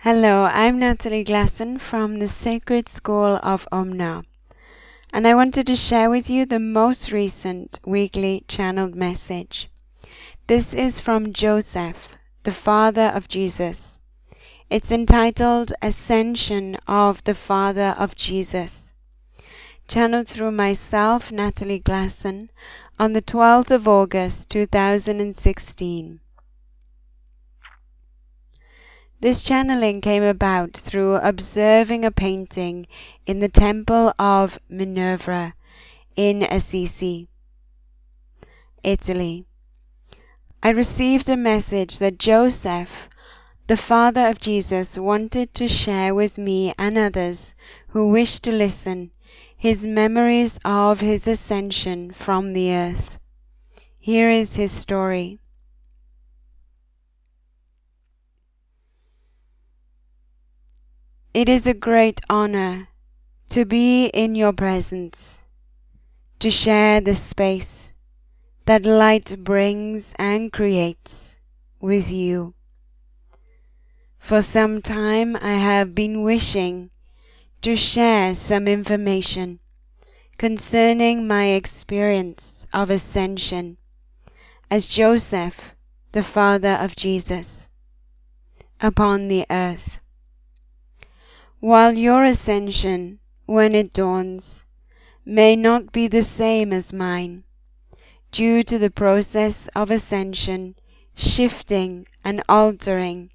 Hello, I'm Natalie Glasson from the Sacred School of OmNa, and I wanted to share with you the most recent weekly channeled message. This is from Joseph, the father of Jesus. It's entitled Ascension of the Father of Jesus, channeled through myself, Natalie Glasson, on the 12th of August 2016. This channeling came about through observing a painting in the Temple of Minerva in Assisi, Italy. I received a message that Joseph, the father of Jesus, wanted to share with me and others who wished to listen his memories of his ascension from the earth. Here is his story. It is a great honor to be in your presence, to share the space that light brings and creates with you. For some time I have been wishing to share some information concerning my experience of ascension as Joseph, the father of Jesus, upon the earth. While your ascension, when it dawns, may not be the same as mine, due to the process of ascension shifting and altering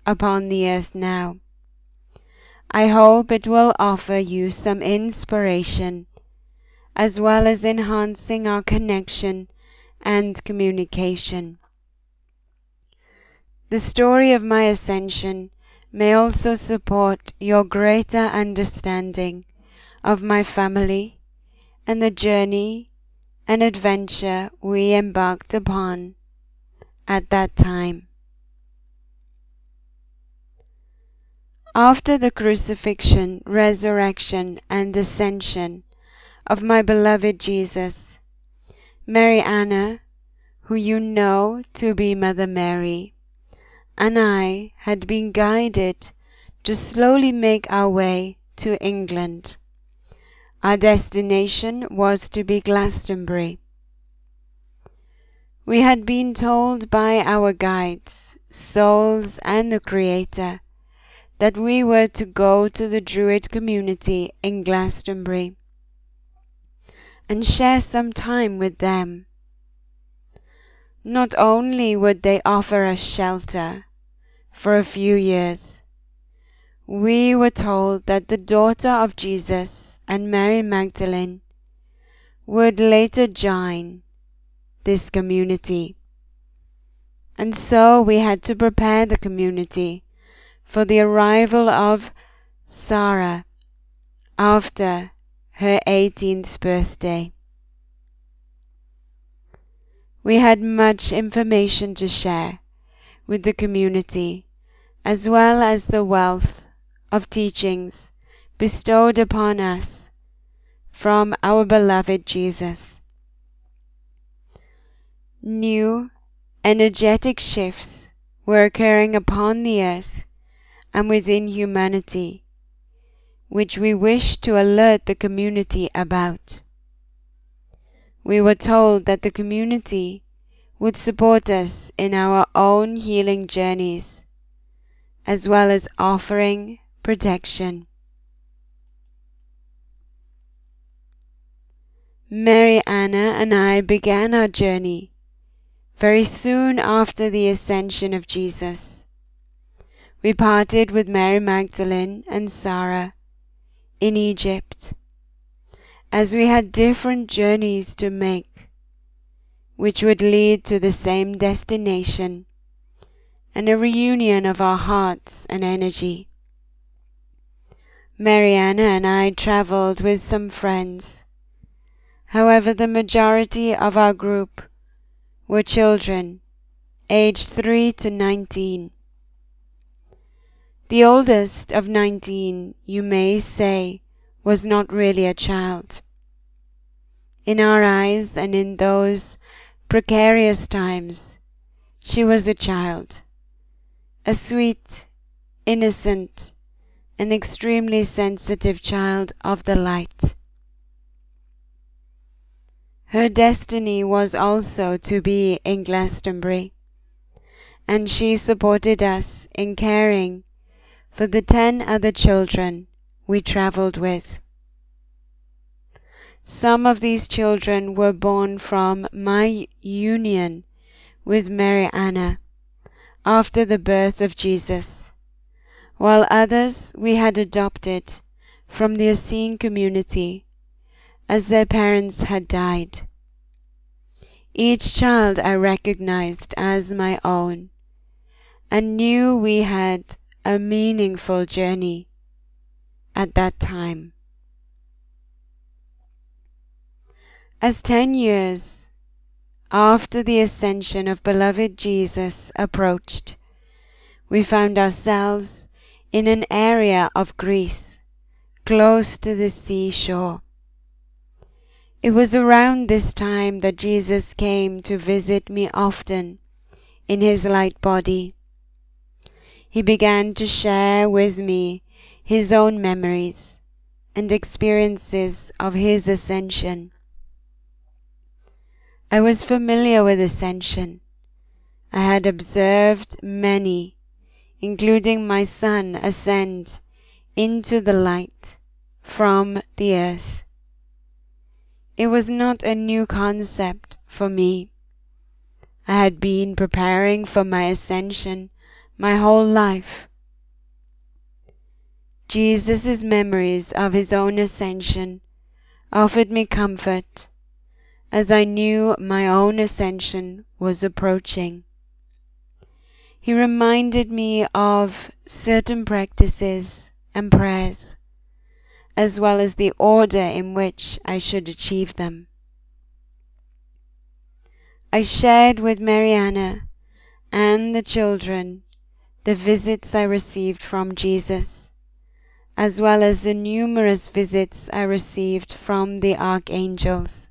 upon the earth now, I hope it will offer you some inspiration, as well as enhancing our connection and communication. The story of my ascension may also support your greater understanding of my family and the journey and adventure we embarked upon at that time. After the crucifixion, resurrection, and ascension of my beloved Jesus, Mary Anna, who you know to be Mother Mary, and I had been guided to slowly make our way to England. Our destination was to be Glastonbury. We had been told by our guides, souls and the Creator, that we were to go to the Druid community in Glastonbury and share some time with them. Not only would they offer us shelter for a few years, we were told that the daughter of Jesus and Mary Magdalene would later join this community. And so we had to prepare the community for the arrival of Sarah after her 18th birthday. We had much information to share with the community, as well as the wealth of teachings bestowed upon us from our beloved Jesus. New, energetic shifts were occurring upon the earth and within humanity, which we wished to alert the community about. We were told that the community would support us in our own healing journeys, as well as offering protection. Mary Anna and I began our journey very soon after the ascension of Jesus. We parted with Mary Magdalene and Sarah in Egypt, as we had different journeys to make, which would lead to the same destination and a reunion of our hearts and energy. Mary Anna and I traveled with some friends. However, the majority of our group were children, aged 3 to 19. The oldest of 19, you may say, was not really a child. In our eyes and in those precarious times, she was a child, a sweet, innocent, and extremely sensitive child of the light. Her destiny was also to be in Glastonbury, and she supported us in caring for the 10 other children we travelled with. Some of these children were born from my union with Mary Anna after the birth of Jesus, while others we had adopted from the Essene community as their parents had died. Each child I recognized as my own and knew we had a meaningful journey at that time. As 10 years after the ascension of beloved Jesus approached, we found ourselves in an area of Greece close to the seashore. It was around this time that Jesus came to visit me often in his light body. He began to share with me his own memories and experiences of his ascension. I was familiar with Ascension. I had observed many, including my son, ascend into the light from the earth. It was not a new concept for me. I had been preparing for my ascension my whole life. Jesus' memories of his own ascension offered me comfort, as I knew my own ascension was approaching. He reminded me of certain practices and prayers, as well as the order in which I should achieve them. I shared with Mariana and the children the visits I received from Jesus, as well as the numerous visits I received from the archangels.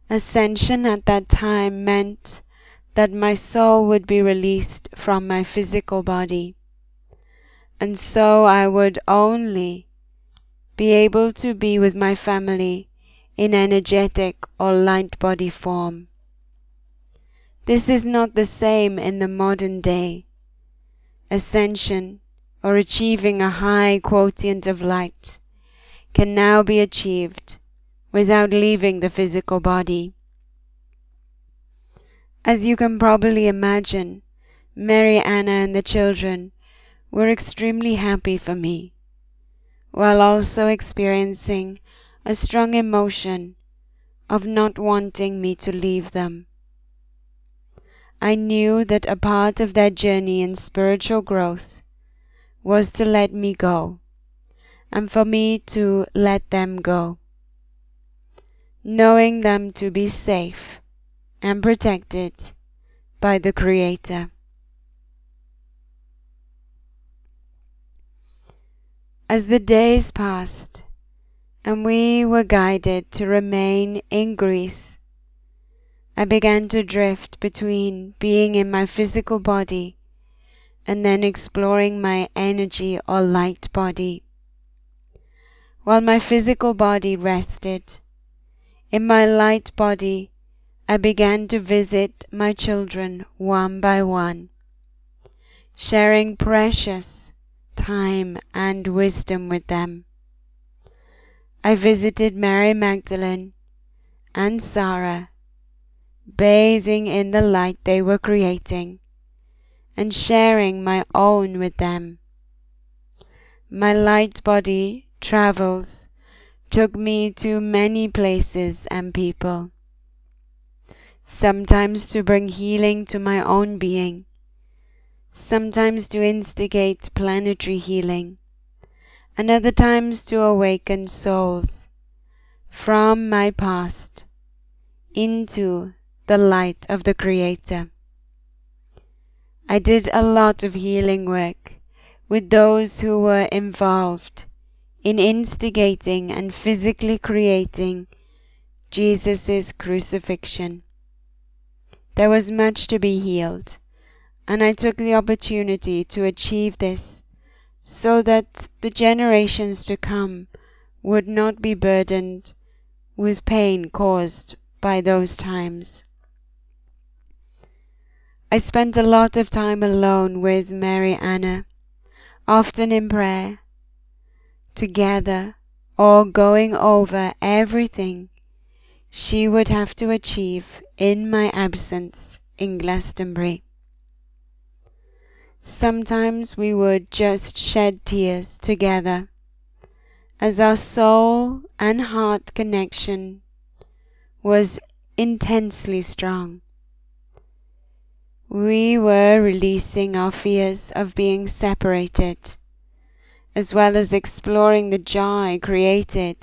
Ascension at that time meant that my soul would be released from my physical body, and so I would only be able to be with my family in energetic or light body form. This is not the same in the modern day. Ascension, or achieving a high quotient of light, can now be achieved without leaving the physical body. As you can probably imagine, Mary Anna and the children were extremely happy for me, while also experiencing a strong emotion of not wanting me to leave them. I knew that a part of their journey in spiritual growth was to let me go, and for me to let them go, knowing them to be safe and protected by the Creator. As the days passed and we were guided to remain in Greece, I began to drift between being in my physical body and then exploring my energy or light body. While my physical body rested, in my light body I began to visit my children one by one, sharing precious time and wisdom with them. I visited Mary Magdalene and Sarah, bathing in the light they were creating and sharing my own with them. My light body travels took me to many places and people, sometimes to bring healing to my own being, sometimes to instigate planetary healing, and other times to awaken souls from my past into the light of the Creator. I did a lot of healing work with those who were involved in instigating and physically creating Jesus' crucifixion. There was much to be healed, and I took the opportunity to achieve this so that the generations to come would not be burdened with pain caused by those times. I spent a lot of time alone with Mary Anna, often in prayer, together, or going over everything she would have to achieve in my absence in Glastonbury. Sometimes we would just shed tears together as our soul and heart connection was intensely strong. We were releasing our fears of being separated, as well as exploring the joy created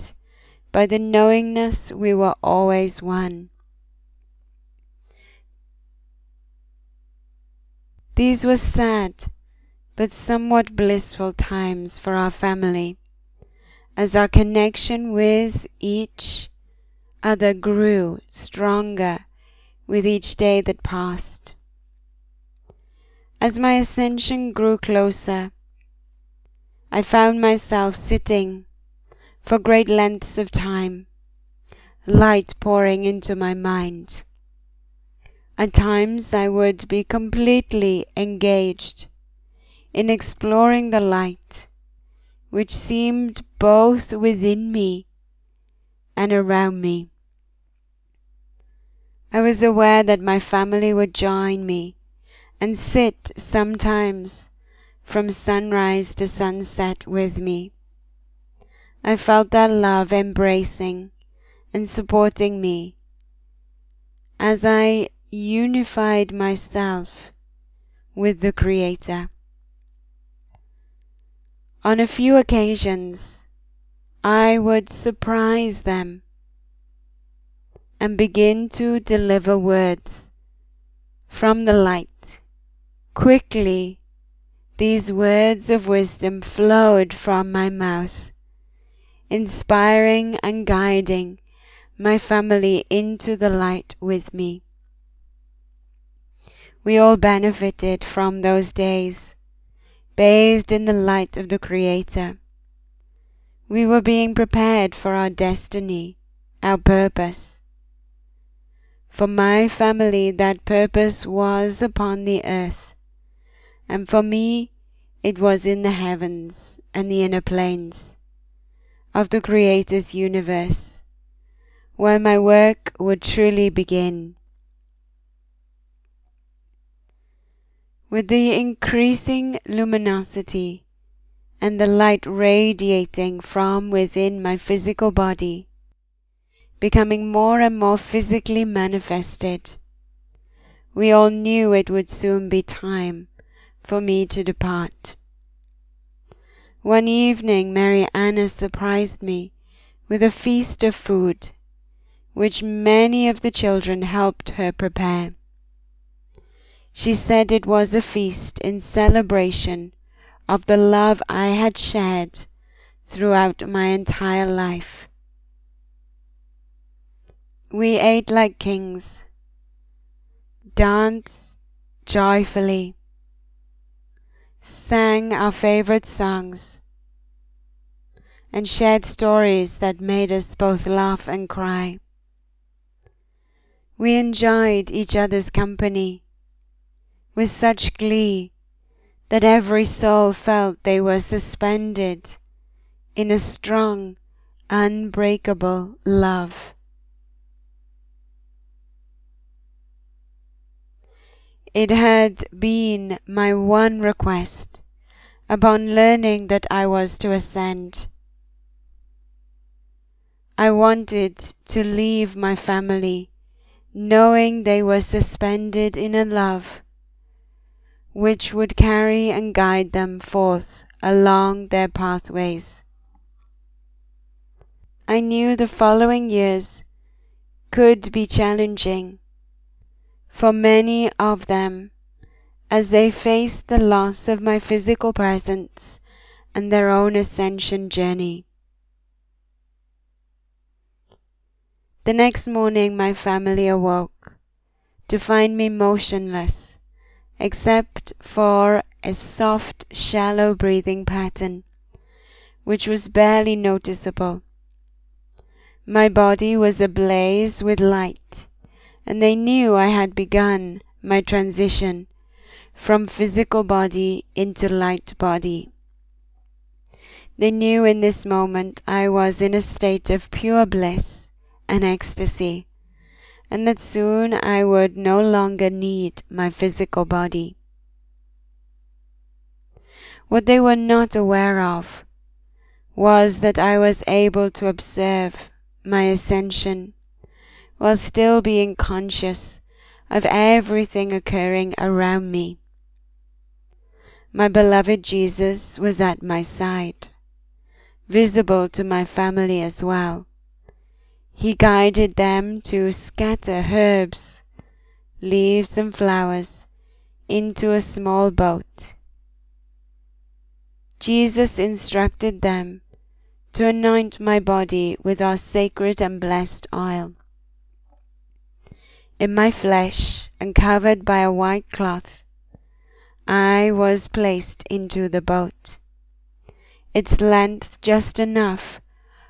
by the knowingness we were always one. These were sad but somewhat blissful times for our family, as our connection with each other grew stronger with each day that passed. As my ascension grew closer, I found myself sitting for great lengths of time, light pouring into my mind. At times I would be completely engaged in exploring the light, which seemed both within me and around me. I was aware that my family would join me and sit sometimes from sunrise to sunset with me. I felt their love embracing and supporting me as I unified myself with the Creator. On a few occasions, I would surprise them and begin to deliver words from the light. Quickly, these words of wisdom flowed from my mouth, inspiring and guiding my family into the light with me. We all benefited from those days, bathed in the light of the Creator. We were being prepared for our destiny, our purpose. For my family, that purpose was upon the earth, and for me it was in the heavens and the inner planes of the Creator's universe, where my work would truly begin. With the increasing luminosity and the light radiating from within my physical body, becoming more and more physically manifested, we all knew it would soon be time for me to depart. One evening Mary Anna surprised me with a feast of food, which many of the children helped her prepare. She said it was a feast in celebration of the love I had shared throughout my entire life. We ate like kings, danced joyfully, sang our favorite songs, and shared stories that made us both laugh and cry. We enjoyed each other's company with such glee that every soul felt they were suspended in a strong, unbreakable love. It had been my one request upon learning that I was to ascend. I wanted to leave my family knowing they were suspended in a love which would carry and guide them forth along their pathways. I knew the following years could be challenging for many of them as they faced the loss of my physical presence and their own ascension journey. The next morning my family awoke to find me motionless except for a soft, shallow breathing pattern, which was barely noticeable. My body was ablaze with light, and they knew I had begun my transition from physical body into light body. They knew in this moment I was in a state of pure bliss and ecstasy, and that soon I would no longer need my physical body. What they were not aware of was that I was able to observe my ascension while still being conscious of everything occurring around me. My beloved Jesus was at my side, visible to my family as well. He guided them to scatter herbs, leaves and flowers into a small boat. Jesus instructed them to anoint my body with our sacred and blessed oil. In my flesh, and covered by a white cloth, I was placed into the boat, its length just enough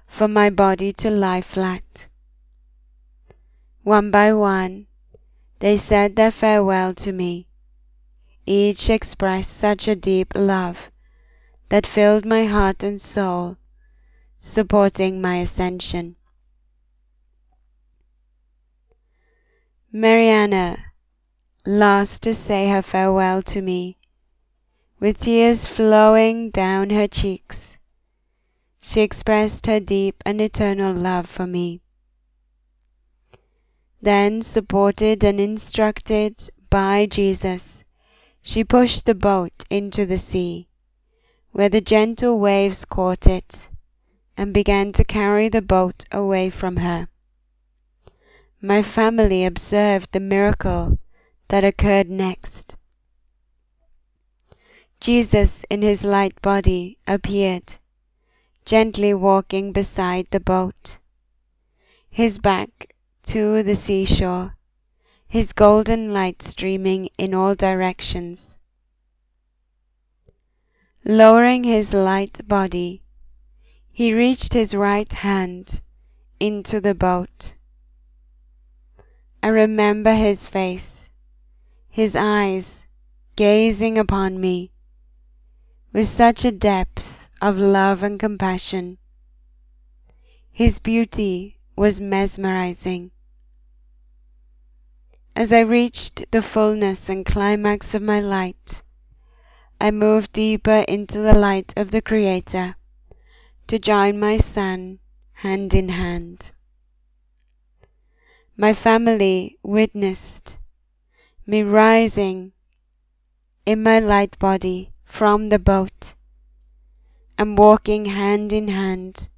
for my body to lie flat. One by one, they said their farewell to me. Each expressed such a deep love that filled my heart and soul, supporting my ascension. Mariana, last to say her farewell to me, with tears flowing down her cheeks, she expressed her deep and eternal love for me. Then, supported and instructed by Jesus, she pushed the boat into the sea, where the gentle waves caught it and began to carry the boat away from her. My family observed the miracle that occurred next. Jesus in his light body appeared, gently walking beside the boat, his back to the seashore, his golden light streaming in all directions. Lowering his light body, he reached his right hand into the boat. I remember his face, his eyes gazing upon me with such a depth of love and compassion. His beauty was mesmerizing. As I reached the fullness and climax of my light, I moved deeper into the light of the Creator to join my Son hand in hand. My family witnessed me rising in my light body from the boat and walking hand in hand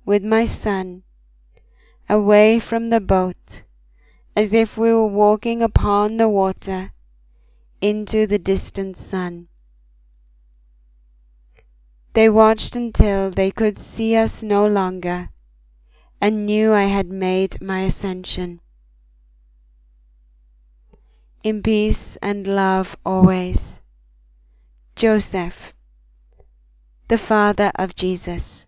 with my Son away from the boat, as if we were walking upon the water into the distant sun. They watched until they could see us no longer and knew I had made my ascension. In peace and love always. Joseph, the father of Jesus.